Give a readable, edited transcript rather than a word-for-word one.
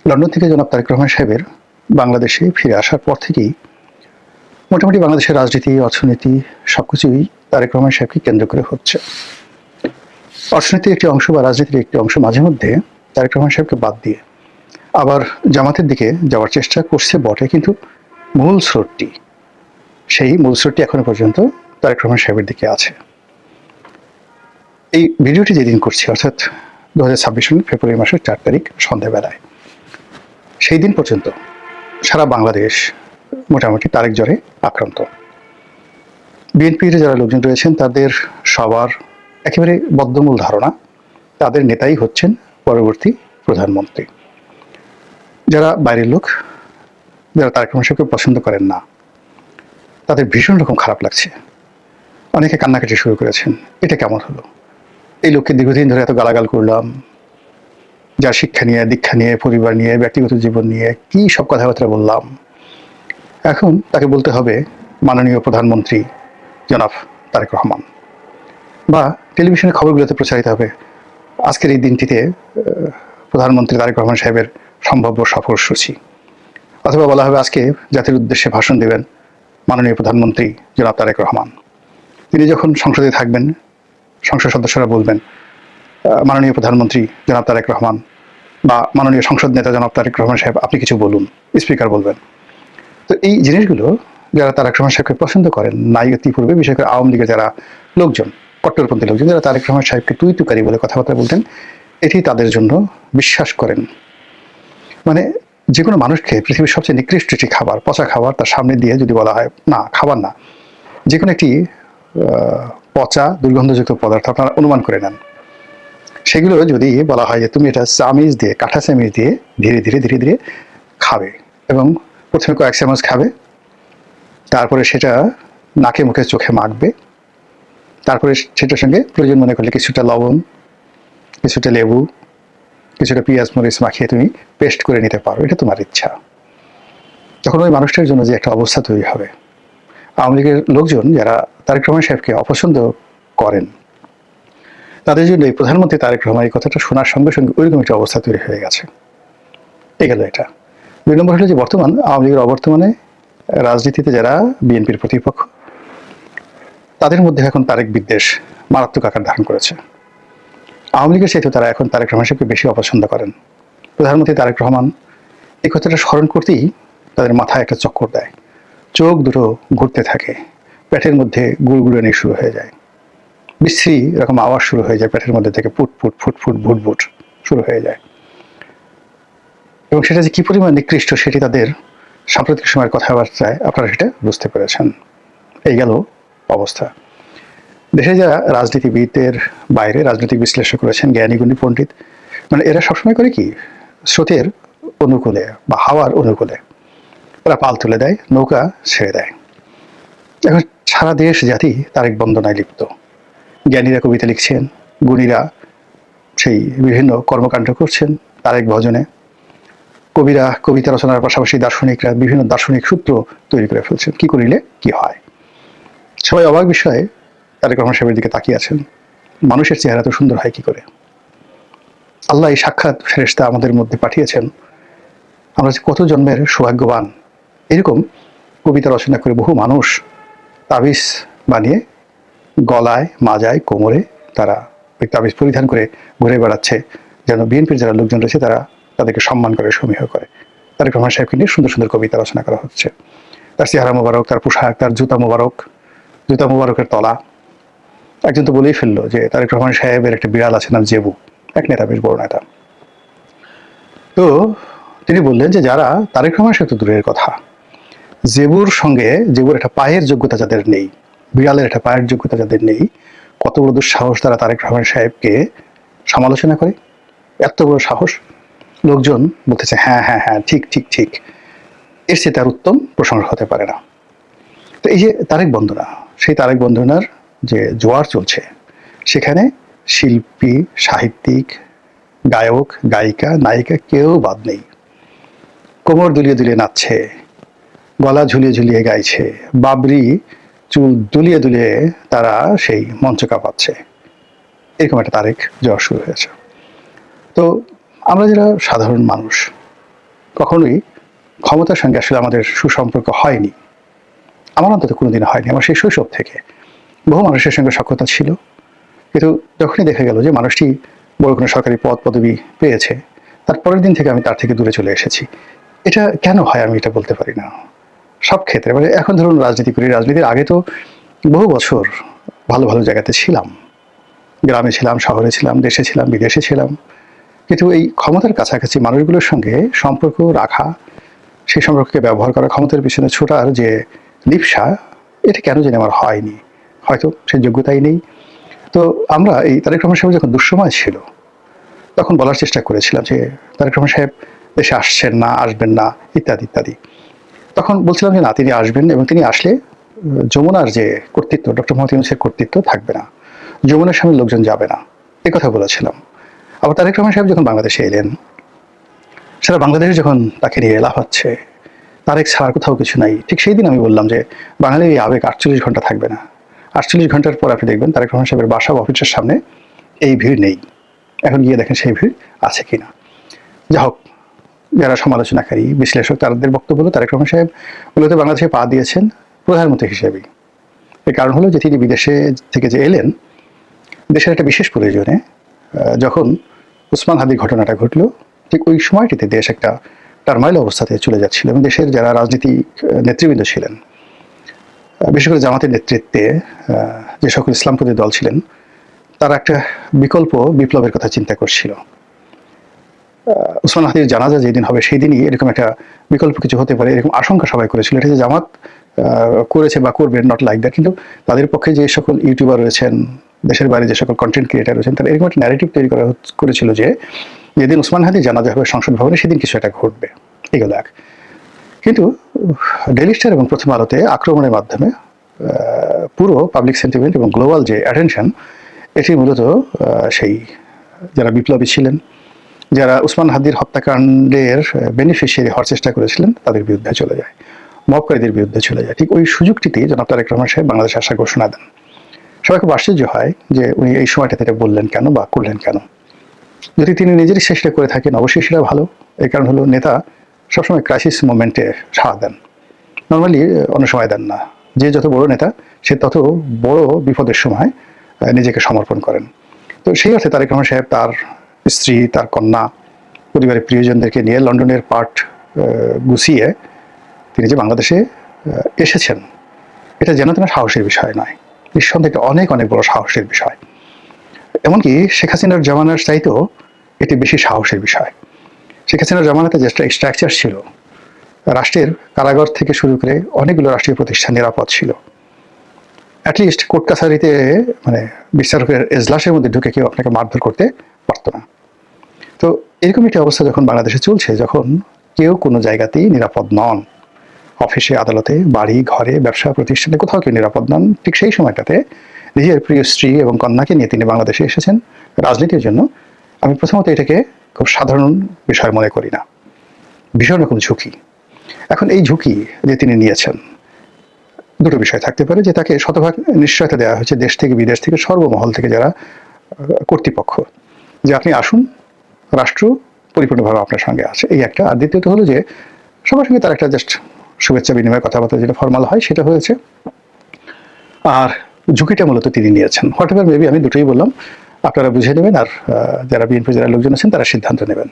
London থেকে জনাব তারেক রহমান সাহেবের বাংলাদেশে ফিরে আসার পর থেকেই মোটামুটি বাংলাদেশের রাজনীতি, অর্থনীতি সবকিছুই তারেক রহমান সাহেবকে কেন্দ্র করে হচ্ছে। অর্থনীতির একটি অংশ বা রাজনীতির একটি অংশ মাঝে মধ্যে তারেক রহমান সাহেবকে বাদ দিয়ে আবার জামাতের দিকে যাওয়ার চেষ্টা করছে বটে, কিন্তু মূল স্রোতটি এখনো পর্যন্ত তারেক রহমান সাহেবের দিকে আছে। এই ভিডিওটি যেদিন করছি, অর্থাৎ 2026 সালের ফেব্রুয়ারি মাসের 4 তারিখ সন্ধ্যাবেলায়, সেই দিন পর্যন্ত সারা বাংলাদেশ মোটামুটি তারেক জ্বরে আক্রান্ত। বিএনপির যারা লোকজন রয়েছেন তাদের সবার একেবারে বদ্ধমূল ধারণা তাদের নেতাই হচ্ছেন পরবর্তী প্রধানমন্ত্রী। যারা বাইরের লোক, যারা তারেক রহমান সাহেবকে পছন্দ করেন না, তাদের ভীষণ রকম খারাপ লাগছে। অনেকে কান্নাকাটি শুরু করেছেন, এটা কেমন হলো? এই লোককে দীর্ঘদিন ধরে এত গালাগাল করলাম, যার শিক্ষা নিয়ে, দীক্ষা নিয়ে, পরিবার নিয়ে, ব্যক্তিগত জীবন নিয়ে কি সব কথাবার্তা বললাম, এখন তাকে বলতে হবে মাননীয় প্রধানমন্ত্রী জনাব তারেক রহমান। বা টেলিভিশনের খবরগুলোতে প্রচারিত হবে আজকের এই দিনটিতে প্রধানমন্ত্রী তারেক রহমান সাহেবের সম্ভাব্য সফরসূচি। অথবা বলা হবে আজকে জাতির উদ্দেশ্যে ভাষণ দেবেন মাননীয় প্রধানমন্ত্রী জনাব তারেক রহমান। তিনি যখন সংসদে থাকবেন, সংসদ সদস্যরা বলবেন মাননীয় প্রধানমন্ত্রী জনাব তারেক রহমান বা মাননীয় সংসদ নেতা জনাব তারেক রহমান সাহেব আপনি কিছু বলুন, স্পিকার বলবেন। তো এই জিনিসগুলো যারা তারেক রহমান সাহেবকে পছন্দ করেন না, ইতিপূর্বে বিশেষ করে আওয়ামী লীগের যারা লোকজন, কট্টরপন্থী লোকজন, যারা তারেক রহমান সাহেবকে তুই তুকারি বলে কথাবার্তা বলতেন, এটি তাদের জন্য বিশ্বাস করেন। মানে যে কোনো মানুষকে পৃথিবীর সবচেয়ে নিকৃষ্ট একটি খাবার, পচা খাবার তার সামনে দিয়ে যদি বলা হয় না খাবার না, যে কোনো একটি পচা দুর্গন্ধযুক্ত পদার্থ আপনারা অনুমান করে নেন, সেগুলো যদি বলা হয় যে তুমি এটা চামিচ দিয়ে, কাঁঠা চামিচ দিয়ে ধীরে ধীরে ধীরে ধীরে খাবে, এবং প্রথমে কয়েক চামচ খাবে, তারপরে সেটা নাকে মুখে চোখে মাখবে, তারপরে সেটার সঙ্গে প্রয়োজন মনে করলে কিছুটা লবণ, কিছুটা লেবু, কিছুটা পেঁয়াজ মরিচ মাখিয়ে তুমি পেস্ট করে নিতে পারো, এটা তোমার ইচ্ছা। তখন ওই মানুষটার জন্য যে একটা অবস্থা তৈরি হবে, আওয়ামী লীগের লোকজন যারা তারেক রহমান সাহেবকে অপছন্দ করেন, তাদের জন্য এই প্রধানমন্ত্রী তারেক রহমান এই কথাটা শোনার সঙ্গে সঙ্গে ওইরকম একটা অবস্থা তৈরি হয়ে গেছে। এই গেল এটা। 2 নম্বর হলো যে বর্তমান আওয়ামী লীগের অবর্তমানে রাজনীতিতে যারা বিএনপির প্রতিপক্ষ, তাদের মধ্যে এখন তারেক বিদ্বেষ মারাত্মক আকার ধারণ করেছে। আওয়ামী লীগের চাইতে তারা এখন তারেক রহমান সাহেবকে বেশি অপছন্দ করেন। প্রধানমন্ত্রী তারেক রহমান এই কথাটা স্মরণ করতেই তাদের মাথায় একটা চক্কর দেয়, চোখ দুটো ঘুরতে থাকে, পেটের মধ্যে গুড়গুড়ানি শুরু হয়ে যায়, বিশ্রী এরকম আওয়াজ শুরু হয়ে যায়, পেটের মধ্যে থেকে ফুট ফুট ফুট ফুট ভুট ভুট শুরু হয়ে যায়। এবং সেটা যে কি পরিমাণ নিকৃষ্ট সেটি তাদের সাম্প্রতিক সময়ের কথাবার্তায় আপনারা সেটা বুঝতে পেরেছেন। এই গেল অবস্থা। দেশে যারা রাজনীতিবিদদের বাইরে রাজনৈতিক বিশ্লেষক রয়েছেন, জ্ঞানীগুণী পণ্ডিত, মানে এরা সবসময় করে কি স্রোতের অনুকূলে বা হাওয়ার অনুকূলে ওরা পাল তুলে দেয়, নৌকা ছেড়ে দেয়। এখন সারা দেশ জাতি তারেক বন্দনায় লিপ্ত। জ্ঞানীরা কবিতা লিখছেন, গুণীরা সেই বিভিন্ন কর্মকাণ্ড করছেন তারেক ভজনে, কবিরা কবিতা রচনার পাশাপাশি দার্শনিকরা বিভিন্ন দার্শনিক সূত্র তৈরি করে ফেলছেন, কি করিলে কি হয়। সবাই অবাক বিষয়ে তারেক রহমান সাহেবের দিকে তাকিয়ে আছেন, মানুষের চেহারা তো সুন্দর হয় কি করে। আল্লাহ এই সাক্ষাৎ ফেরেশতা আমাদের মধ্যে পাঠিয়েছেন, আমরা যে কত জন্মের সৌভাগ্যবান। এরকম কবিতা রচনা করে বহু মানুষ তাবিজ বানিয়ে গলায়, মাজায়, কোমরে তারা ওই তাবিজ পরিধান করে ঘুরে বেড়াচ্ছে, যেন বিএনপির যারা লোকজন রয়েছে তারা তাদেরকে সম্মান করে, সমীহ করে। তারেক রহমান সাহেবকে নিয়ে সুন্দর সুন্দর কবিতা রচনা করা হচ্ছে। তার চেহারা মোবারক, তার পোশাক, তার জুতা মোবারকের তলা। একজন তো বলেই ফেললো যে তারেক রহমান সাহেবের একটা বিড়াল আছে নাম জেবু, এক নেতা, বেশ বড় নেতা। তো তিনি বললেন যে যারা তারেক রহমান সাহেব তো দূরের কথা, জেবুর একটা পায়ের যোগ্যতা যাদের নেই, বিড়ালের একটা পায়ের যোগ্যতা যাদের নেই, কত বড় দুঃসাহস তারা তারেক রহমান সাহেবকে সমালোচনা করে। এত বড় সাহস! লোকজন বলতেছে হ্যাঁ হ্যাঁ হ্যাঁ, ঠিক ঠিক ঠিক, এর চেয়ে তার উত্তম প্রশংসা হতে পারে না। তো এই যে তারেক বন্দনা, সেই তারেক বন্দনার যে জোয়ার চলছে, সেখানে শিল্পী, সাহিত্যিক, গায়ক, গায়িকা, নায়িকা কেউ বাদ নেই। কোমর দুলিয়ে দুলিয়ে নাচছে, গলা ঝুলিয়ে ঝুলিয়ে গাইছে, বাবরি চুল দুলিয়ে দুলিয়ে তারা সেই মঞ্চ কাঁপাচ্ছে। এরকম একটা তারেক জোয়ার শুরু হয়েছে। তো আমরা যারা সাধারণ মানুষ, কখনোই ক্ষমতার সঙ্গে আসলে আমাদের সুসম্পর্ক হয়নি, আমার অন্তত কোনোদিন হয়নি। আমার সেই শৈশব থেকে বহু মানুষের সঙ্গে সখ্যতা ছিল, কিন্তু যখনই দেখা গেল যে মানুষটি বড় কোনো সরকারি পদ পদবি পেয়েছে, তার পরের দিন থেকে আমি তার থেকে দূরে চলে এসেছি। এটা কেন হয় আমি এটা বলতে পারি না। সব ক্ষেত্রে মানে এখন ধরুন রাজনীতি করি, রাজনীতির আগে তো বহু বছর ভালো ভালো জায়গাতে ছিলাম, গ্রামে ছিলাম, শহরে ছিলাম, দেশে ছিলাম, বিদেশে ছিলাম, কিন্তু এই ক্ষমতার কাছাকাছি মানুষগুলোর সঙ্গে সম্পর্ক রাখা, সেই সম্পর্ককে ব্যবহার করা, ক্ষমতার পিছনে ছোটার যে লিপ্সা, এটা কেন জানি আমার হয়নি। হয়তো সেই যোগ্যতাই নেই। তো আমরা এই তারেক রহমান সাহেব যখন দুঃসময় ছিল, তখন বলার চেষ্টা করেছিলাম যে তারেক রহমান সাহেব দেশে আসছেন না, আসবেন না, ইত্যাদি ইত্যাদি। তখন বলছিলাম যে না, তিনি আসবেন, এবং তিনি আসলে যমুনার যে কর্তৃত্ব, ডক্টর মোহাম্মদ ইউনূসের কর্তৃত্ব থাকবে না, যমুনার সামনে লোকজন যাবে না, এই কথা বলেছিলাম। আবার তারেক রহমান সাহেব যখন বাংলাদেশে এলেন, সারা বাংলাদেশে যখন তাকে নিয়ে লাফাচ্ছে, তারেক ছাড়ার কোথাও কিছু নাই, ঠিক সেই দিন আমি বললাম যে বাঙালির এই আবেগ 48 ঘন্টা থাকবে না। 48 ঘন্টার পর আপনি দেখবেন তারেক রহমান সাহেবের বাসা বা অফিসের সামনে এই ভিড় নেই। এখন গিয়ে দেখেন সেই ভিড় আছে কিনা। যা হোক, যারা সমালোচনাকারী, বিশ্লেষক, তাদের বক্তব্য হলো তারেক রহমান সাহেব মূলত বাংলাদেশে পা দিয়েছেন প্রধানমন্ত্রী হিসেবেই। এর কারণ হলো যে তিনি বিদেশে থেকে যে এলেন, দেশের একটা বিশেষ প্রয়োজনে, যখন উসমান হাদির ঘটনাটা ঘটলো, ঠিক ওই সময়টিতে দেশ একটা টারমাইল অবস্থাতে চলে যাচ্ছিল, এবং দেশের যারা রাজনীতিক নেতৃবৃন্দ ছিলেন, বিশেষ করে জামাতের নেতৃত্বে যে সকল ইসলামপন্থী দল ছিলেন, তারা একটা বিকল্প বিপ্লবের কথা চিন্তা করছিল। উসমান হাদির জানাজা যেদিন হবে সেই দিনই এরকম একটা বিকল্প কিছু হতে পারে, এরকম আশঙ্কা সবাই করেছিল। এটা যে জামাত করেছে বা করবে, নট লাইক দ্যাট, কিন্তু তাদের পক্ষে যে সকল ইউটিউবার রয়েছেন, দেশের বাইরে যে সকল কন্টেন্ট ক্রিয়েটার রয়েছেন, তারা এরকম একটা ন্যারেটিভ তৈরি করেছিল যে যেদিন উসমান হাদির জানাজা হবে সংসদ ভবনে, সেদিন কিছু একটা ঘটবে। এগুলো এক। কিন্তু ডেইলি স্টার এবং প্রথম আলোতে আক্রমণের মাধ্যমে পুরো পাবলিক সেন্টিমেন্ট এবং গ্লোবাল যে অ্যাটেনশন, এটি মূলত সেই যারা বিপ্লবী ছিলেন, যারা উসমান হাদির হত্যাকাণ্ডের বেনিফিশিয়ারি হওয়ার চেষ্টা করেছিলেন, তাদের বিরুদ্ধে চলে যায়, মবকারীদের বিরুদ্ধে চলে যায়। ঠিক ওই সুযোগটিতেই জনাব তারেক রহমান সাহেব বাংলাদেশে আসার ঘোষণা দেন। সবাই খুব আশ্চর্য হয় যে উনি এই সময়টাতে এটা বললেন কেন বা করলেন কেন। যদি তিনি নিজেরই চেষ্টা করে থাকেন, অবশ্যই সেটা ভালো। এই কারণ হলো নেতা সবসময় ক্রাইসিস মোমেন্টে সাড়া দেন, নর্মালি অন্য সময় দেন না। যে যত বড় নেতা, সে তত বড় বিপদের সময় নিজেকে সমর্পণ করেন। তো সেই অর্থে তারেক রহমান সাহেব তার স্ত্রী, তার কন্যা, পরিবারের প্রিয়জনদেরকে নিয়ে লন্ডনের পার্ট গুছিয়ে তিনি যে বাংলাদেশে এসেছেন, এটা যেন তেন সাহসের বিষয় নয়, নিঃসন্দেহে এটা অনেক অনেক বড় সাহসের বিষয়। এমনকি শেখ হাসিনার জামানার চাইতেও এটি বেশি সাহসের বিষয়। শেখ হাসিনার জামানাতে যে স্ট্রাকচার ছিল, রাষ্ট্রের কারাগার থেকে শুরু করে অনেকগুলো রাষ্ট্রীয় প্রতিষ্ঠান নিরাপদ ছিল। অ্যাটলিস্ট কোর্ট কাছারিতে মানে বিচারকের এজলাসের মধ্যে ঢুকে কেউ আপনাকে মারধর করতে পারত না। তো এরকম একটি অবস্থা যখন বাংলাদেশে চলছে, যখন কেউ কোনো জায়গাতেই নিরাপদ নন, অফিসে, আদালতে, বাড়ি, ঘরে, ব্যবসা প্রতিষ্ঠানে কোথাও কেউ নিরাপদ নন, ঠিক সেই সময়টাতে নিজের প্রিয় স্ত্রী এবং কন্যাকে নিয়ে তিনি বাংলাদেশে এসেছেন রাজনীতির জন্য। আমি প্রথমত এটাকে খুব সাধারণ বিষয় মনে করি না, ভীষণ রকম ঝুঁকি। এখন এই ঝুঁকি যে তিনি নিয়েছেন, দুটো বিষয় থাকতে পারে, যে তাকে শতভাগ নিশ্চয়তা দেওয়া হয়েছে দেশ থেকে, বিদেশ থেকে, সর্বমহল থেকে যারা কর্তৃপক্ষ, যে আপনি আসুন, রাষ্ট্র পরিপূর্ণভাবে আপনার সঙ্গে আছে, এই একটা। আর দ্বিতীয়ত হলো যে সবার সঙ্গে তার একটা জাস্ট শুভেচ্ছা বিনিময়, কথাবার্তা যেটা ফর্মাল হয়, সেটা হয়েছে। আর ঝুঁকিটা মূলত তিনি নিয়েছেন। হোয়াট এভার মেবি, আমি দুটোই বললাম, আপনারা বুঝে নেবেন, আর যারা বিএনপি যারা লোকজন আছেন তারা সিদ্ধান্ত নেবেন।